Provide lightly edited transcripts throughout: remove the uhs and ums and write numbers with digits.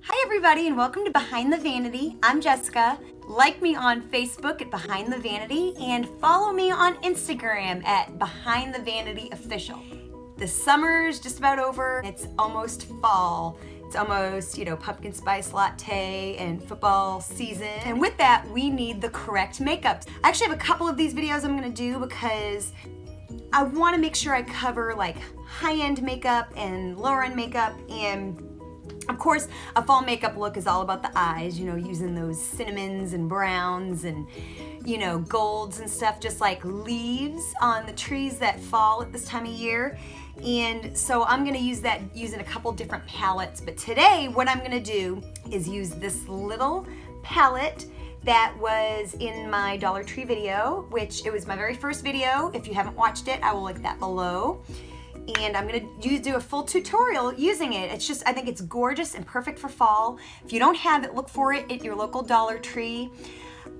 Hi everybody and welcome to Behind the Vanity. I'm Jessica. Like me on Facebook at Behind the Vanity and follow me on Instagram at Behind the Vanity Official. The summer's just about over. It's almost fall. It's almost, pumpkin spice latte and football season. And with that, we need the correct makeup. I actually have a couple of these videos I'm gonna do because I wanna make sure I cover like high-end makeup and lower-end makeup, and of course, a fall makeup look is all about the eyes, using those cinnamons and browns and, golds and stuff, just like leaves on the trees that fall at this time of year. And so I'm gonna use that using a couple different palettes. But today, what I'm gonna do is use this little palette that was in my Dollar Tree video, which it was my very first video. If you haven't watched it, I will link that below. And I'm gonna do a full tutorial using it. I think it's gorgeous and perfect for fall. If you don't have it, look for it at your local Dollar Tree.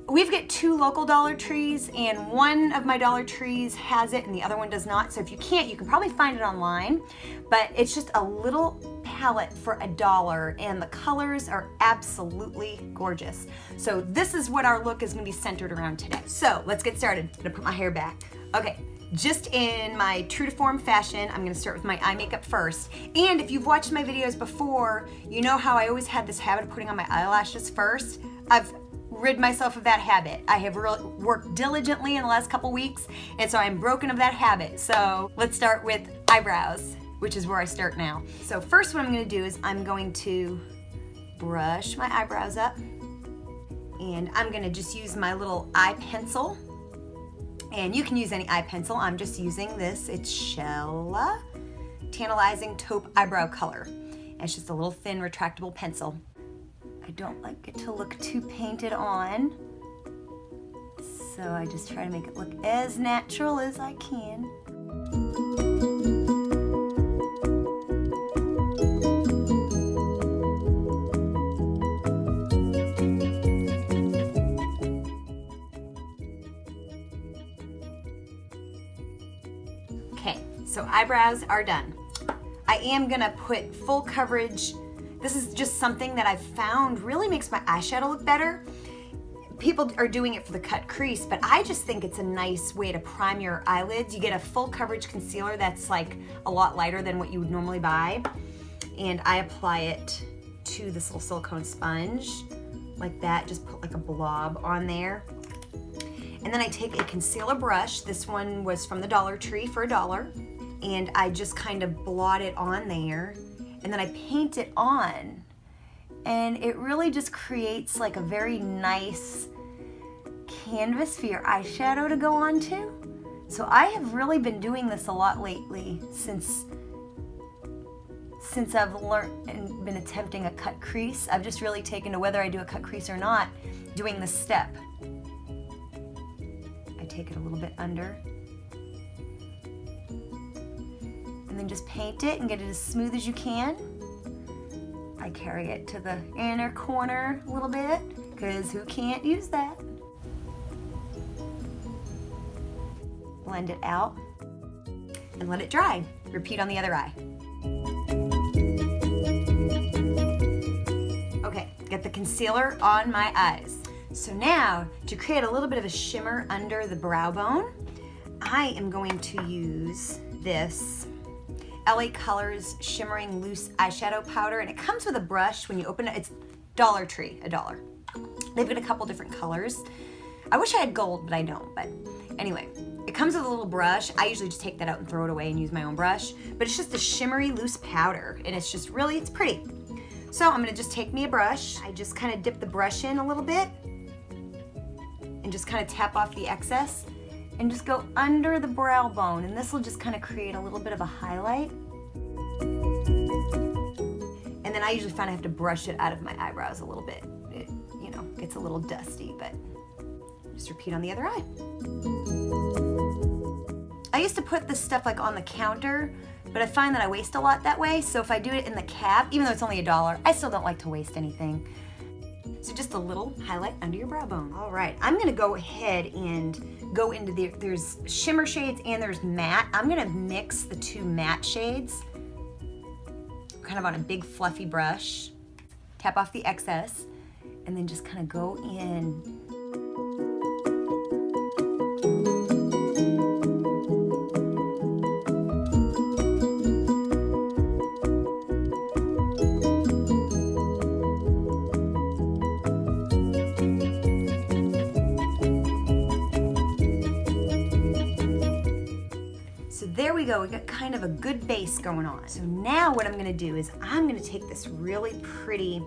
We've got two local Dollar Trees, and one of my Dollar Trees has it and the other one does not. So if you can't, you can probably find it online. But it's just a little palette for $1, and the colors are absolutely gorgeous. So this is what our look is gonna be centered around today. So let's get started. I'm gonna put my hair back. Okay. Just in my true to form fashion, I'm gonna start with my eye makeup first. And if you've watched my videos before, you know how I always had this habit of putting on my eyelashes first. I've rid myself of that habit. I have worked diligently in the last couple weeks, and so I'm broken of that habit. So let's start with eyebrows, which is where I start now. So first what I'm gonna do is I'm going to brush my eyebrows up, and I'm gonna just use my little eye pencil. And you can use any eye pencil. I'm just using this. It's Chella Tantalizing Taupe eyebrow color. And it's just a little thin retractable pencil. I don't like it to look too painted on, so I just try to make it look as natural as I can. So eyebrows are done. I am gonna put full coverage. This is just something that I've found really makes my eyeshadow look better. People are doing it for the cut crease, but I just think it's a nice way to prime your eyelids. You get a full coverage concealer that's like a lot lighter than what you would normally buy. And I apply it to this little silicone sponge like that, just put like a blob on there. And then I take a concealer brush. This one was from the Dollar Tree for $1. And I just kind of blot it on there, and then I paint it on, and it really just creates like a very nice canvas for your eyeshadow to go onto. So I have really been doing this a lot lately since I've learned and been attempting a cut crease. I've just really taken to whether I do a cut crease or not, doing this step. I take it a little bit under, and then just paint it and get it as smooth as you can. I carry it to the inner corner a little bit, because who can't use that? Blend it out and let it dry. Repeat on the other eye. Okay, get the concealer on my eyes. So now, to create a little bit of a shimmer under the brow bone, I am going to use this LA Colors Shimmering Loose Eyeshadow Powder, and it comes with a brush when you open it. It's Dollar Tree, $1. They've got a couple different colors. I wish I had gold, but I don't. But anyway, it comes with a little brush. I usually just take that out and throw it away and use my own brush, but it's just a shimmery loose powder, and it's just really, it's pretty. So I'm gonna just take me a brush. I just kind of dip the brush in a little bit and just kind of tap off the excess, and just go under the brow bone, and this will just kind of create a little bit of a highlight. And then I usually find I have to brush it out of my eyebrows a little bit. It, gets a little dusty, but just repeat on the other eye. I used to put this stuff like on the counter, but I find that I waste a lot that way, so if I do it in the cab, even though it's only $1, I still don't like to waste anything. So just a little highlight under your brow bone. All right, I'm gonna go ahead and go into there's shimmer shades and there's matte. I'm gonna mix the two matte shades, kind of on a big fluffy brush. cap off the excess, and then just kind of go in. So there we go, we got kind of a good base going on. So now what I'm gonna do is I'm gonna take this really pretty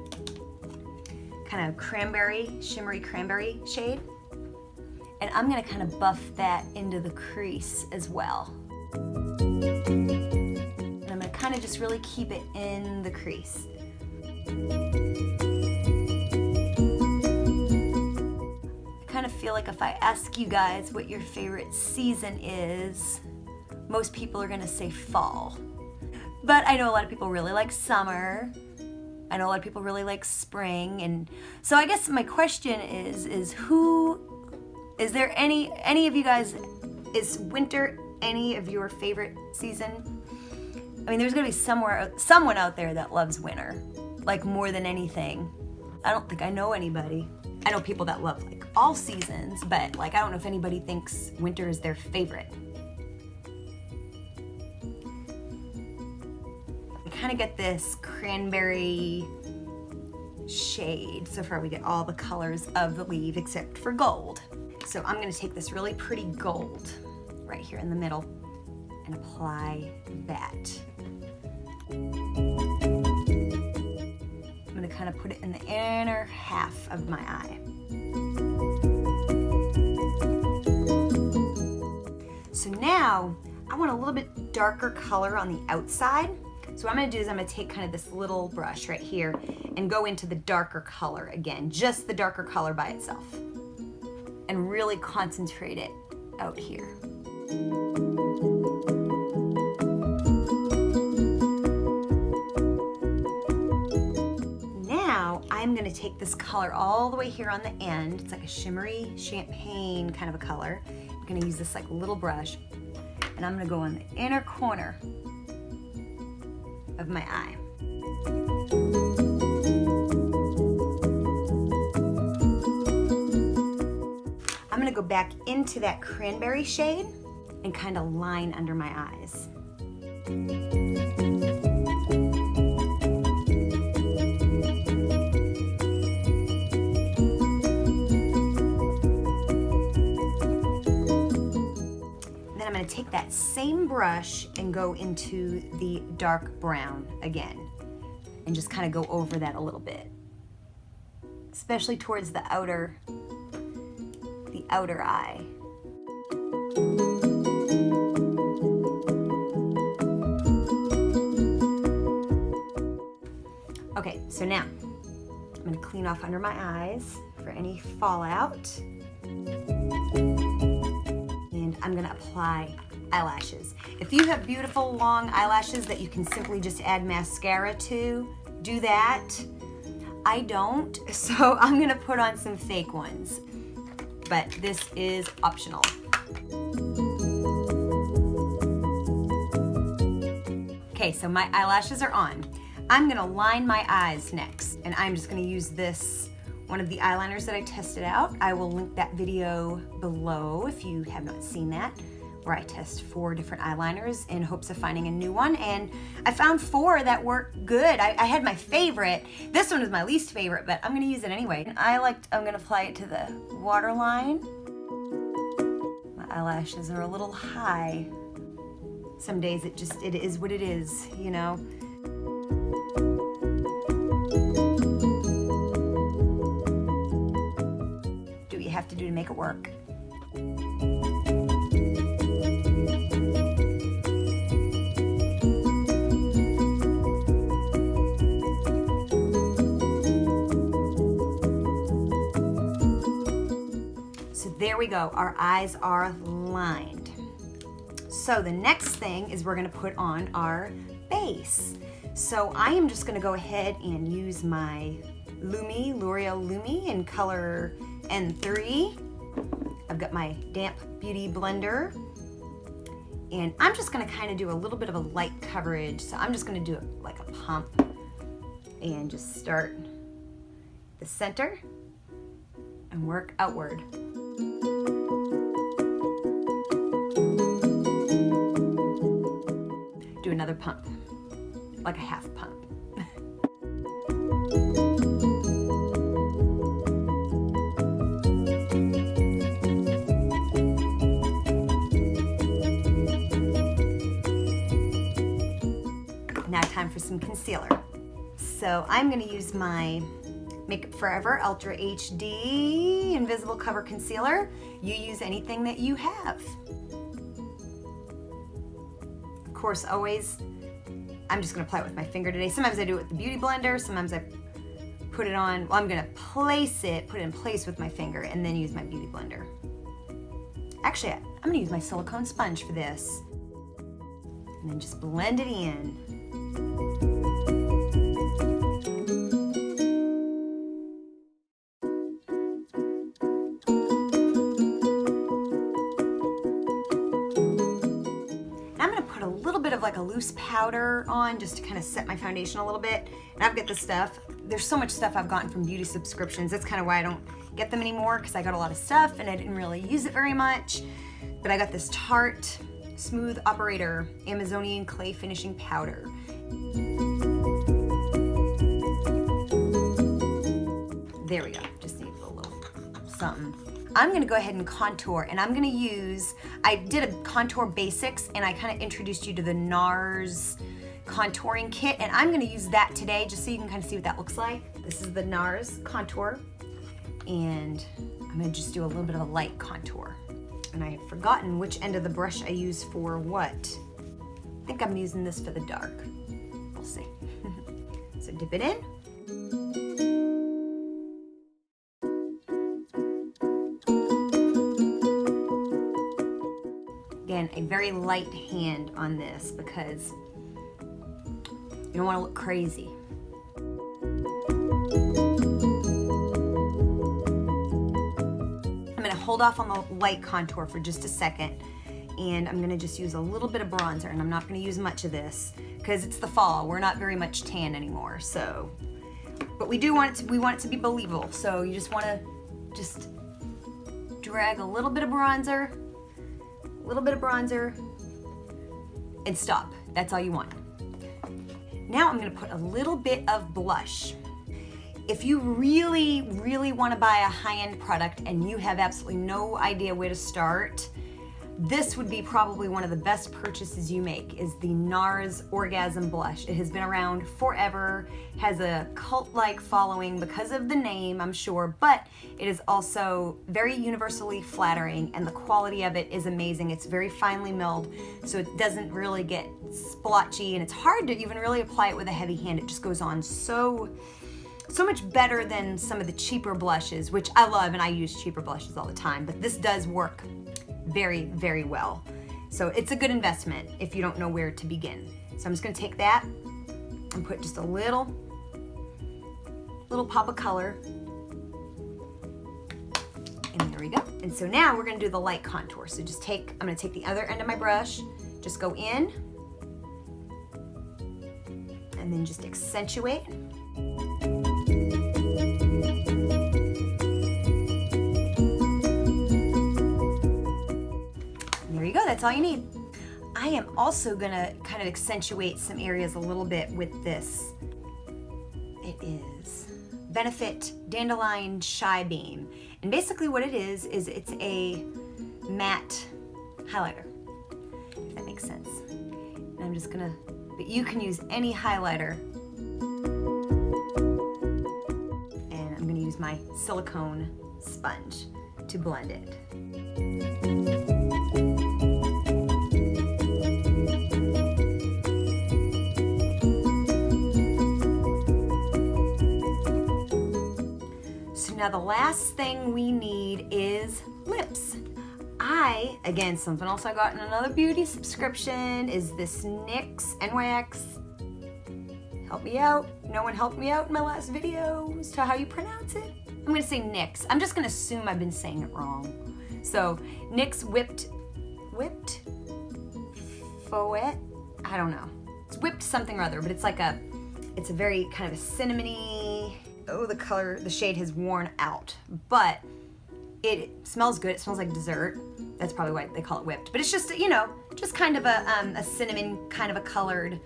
kind of cranberry, shimmery cranberry shade, and I'm gonna kind of buff that into the crease as well. And I'm gonna kind of just really keep it in the crease. I kind of feel like if I ask you guys what your favorite season is, most people are gonna say fall. But I know a lot of people really like summer. I know a lot of people really like spring. And so I guess my question is there any of you guys, is winter any of your favorite season? I mean, there's gonna be someone out there that loves winter, like more than anything. I don't think I know anybody. I know people that love like all seasons, but like I don't know if anybody thinks winter is their favorite. Kind of get this cranberry shade. So far we get all the colors of the leaf except for gold. So I'm going to take this really pretty gold right here in the middle and apply that. I'm going to kind of put it in the inner half of my eye. So now I want a little bit darker color on the outside. So what I'm gonna do is I'm gonna take kind of this little brush right here and go into the darker color again, just the darker color by itself, and really concentrate it out here. Now I'm gonna take this color all the way here on the end. It's like a shimmery champagne kind of a color. I'm gonna use this like little brush, and I'm gonna go in the inner corner of my eye. I'm gonna go back into that cranberry shade and kind of line under my eyes. I'm going to take that same brush and go into the dark brown again and just kind of go over that a little bit, especially towards the outer eye. Okay, so now I'm going to clean off under my eyes for any fallout. And I'm gonna apply eyelashes. If you have beautiful long eyelashes that you can simply just add mascara to, do that. I don't, so I'm gonna put on some fake ones, but this is optional. Okay, so my eyelashes are on. I'm gonna line my eyes next, and I'm just gonna use this, one of the eyeliners that I tested out. I will link that video below if you have not seen that, where I test 4 different eyeliners in hopes of finding a new one. And I found 4 that work good. I had my favorite. This one was my least favorite, but I'm gonna use it anyway. And I'm gonna apply it to the waterline. My eyelashes are a little high. Some days it is what it is, you know? Have to do to make it work. So there we go, our eyes are lined. So the next thing is we're gonna put on our base. So I am just gonna go ahead and use my L'Oreal Lumi in color N3. I've got my Damp Beauty Blender, and I'm just gonna kind of do a little bit of a light coverage. So I'm just gonna do like a pump and just start the center and work outward. Do another pump, like a half pump. Now time for some concealer. So I'm gonna use my Makeup Forever Ultra HD Invisible Cover Concealer. You use anything that you have. Of course, always, I'm just gonna apply it with my finger today. Sometimes I do it with the Beauty Blender, sometimes I put it on, well, I'm gonna put it in place with my finger and then use my Beauty Blender. Actually, I'm gonna use my silicone sponge for this. And then just blend it in. Of like a loose powder on just to kind of set my foundation a little bit. And I've got this stuff. There's so much stuff I've gotten from beauty subscriptions. That's kind of why I don't get them anymore, because I got a lot of stuff and I didn't really use it very much. But I got this Tarte Smooth Operator Amazonian Clay Finishing Powder. There we go. Just need a little something. I'm gonna go ahead and contour, and I'm gonna use, I did a contour basics and I kind of introduced you to the Nars contouring kit, and I'm gonna use that today just so you can kind of see what that looks like. This is the Nars contour, and I'm gonna just do a little bit of a light contour. And I have forgotten which end of the brush I use for what. I think I'm using this for the dark. We'll see. So dip it in. Again, a very light hand on this because you don't want to look crazy. I'm going to hold off on the light contour for just a second, and I'm going to just use a little bit of bronzer, and I'm not going to use much of this because it's the fall. We're not very much tan anymore, so. But we want it to be believable, so you just want to just drag a little bit of bronzer, and stop. That's all you want. Now I'm gonna put a little bit of blush. If you really, really wanna buy a high-end product and you have absolutely no idea where to start, this would be probably one of the best purchases you make, is the Nars Orgasm blush. It has been around forever, has a cult-like following because of the name, I'm sure, but it is also very universally flattering, and the quality of it is amazing. It's very finely milled, so it doesn't really get splotchy, and it's hard to even really apply it with a heavy hand. It just goes on so much better than some of the cheaper blushes, which I love, and I use cheaper blushes all the time, but this does work very, very well. So it's a good investment if you don't know where to begin. So I'm just gonna take that and put just a little pop of color. And there we go. And so now we're gonna do the light contour. So I'm gonna take the other end of my brush, just go in, and then just accentuate. There you go, that's all you need. I am also gonna kind of accentuate some areas a little bit with this. It is Benefit Dandelion Shy Beam. And basically what it is it's a matte highlighter, if that makes sense. And I'm just gonna, but you can use any highlighter. And I'm gonna use my silicone sponge to blend it. Now the last thing we need is lips. Again, something else I got in another beauty subscription is this NYX, NYX. Help me out. No one helped me out in my last video as to how you pronounce it. I'm gonna say NYX. I'm just gonna assume I've been saying it wrong. So NYX Whipped Fouette? I don't know. It's whipped something or other, but it's a very kind of a cinnamony oh, the shade has worn out, but it smells good. It smells like dessert. That's probably why they call it whipped. But it's just, you know, just kind of a cinnamon kind of a colored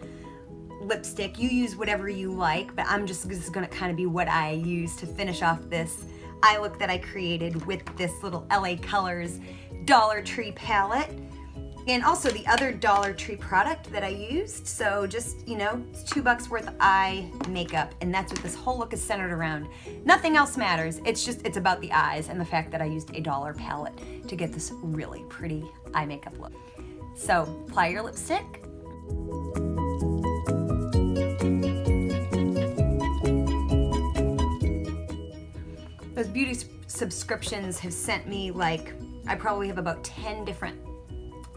lipstick. You use whatever you like, but this is gonna kind of be what I use to finish off this eye look that I created with this little LA Colors Dollar Tree palette. And also the other Dollar Tree product that I used. So just, you know, it's $2 worth of eye makeup, and that's what this whole look is centered around. Nothing else matters. It's about the eyes and the fact that I used a $1 palette to get this really pretty eye makeup look. So apply your lipstick. Those beauty subscriptions have sent me, like, I probably have about 10 different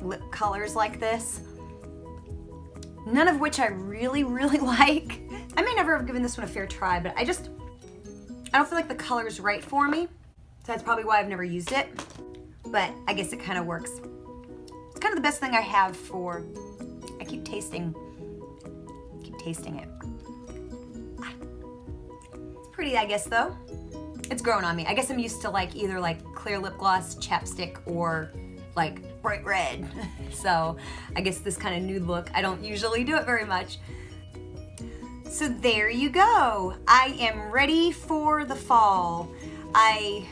lip colors like this, none of which I really like. I may never have given this one a fair try, but I don't feel like the color's right for me, so that's probably why I've never used it, but I guess it kind of works. It's kind of the best thing I have for, I keep tasting it. It's pretty, I guess, though. It's grown on me. I guess I'm used to like either like clear lip gloss, chapstick, or like bright red. So I guess this kind of nude look, I don't usually do it very much. So there you go. I am ready for the fall. I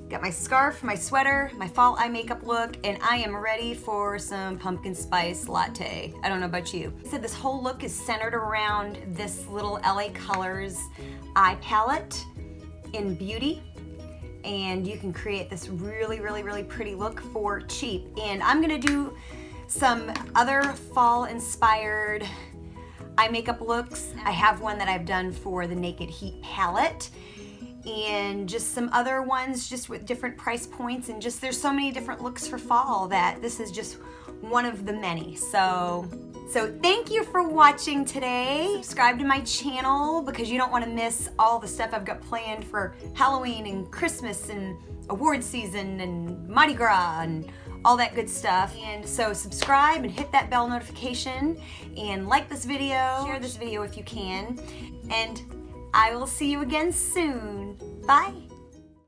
got my scarf, my sweater, my fall eye makeup look, and I am ready for some pumpkin spice latte. I don't know about you. I said this whole look is centered around this little LA Colors eye palette in Beauty. And you can create this really pretty look for cheap. And I'm gonna do some other fall inspired eye makeup looks. I have one that I've done for the Naked Heat palette, and just some other ones just with different price points, and just there's so many different looks for fall that this is just one of the many. So thank you for watching today. Subscribe to my channel because you don't want to miss all the stuff I've got planned for Halloween and Christmas and award season and Mardi Gras and all that good stuff. And so subscribe and hit that bell notification and like this video, share this video if you can, and I will see you again soon. Bye.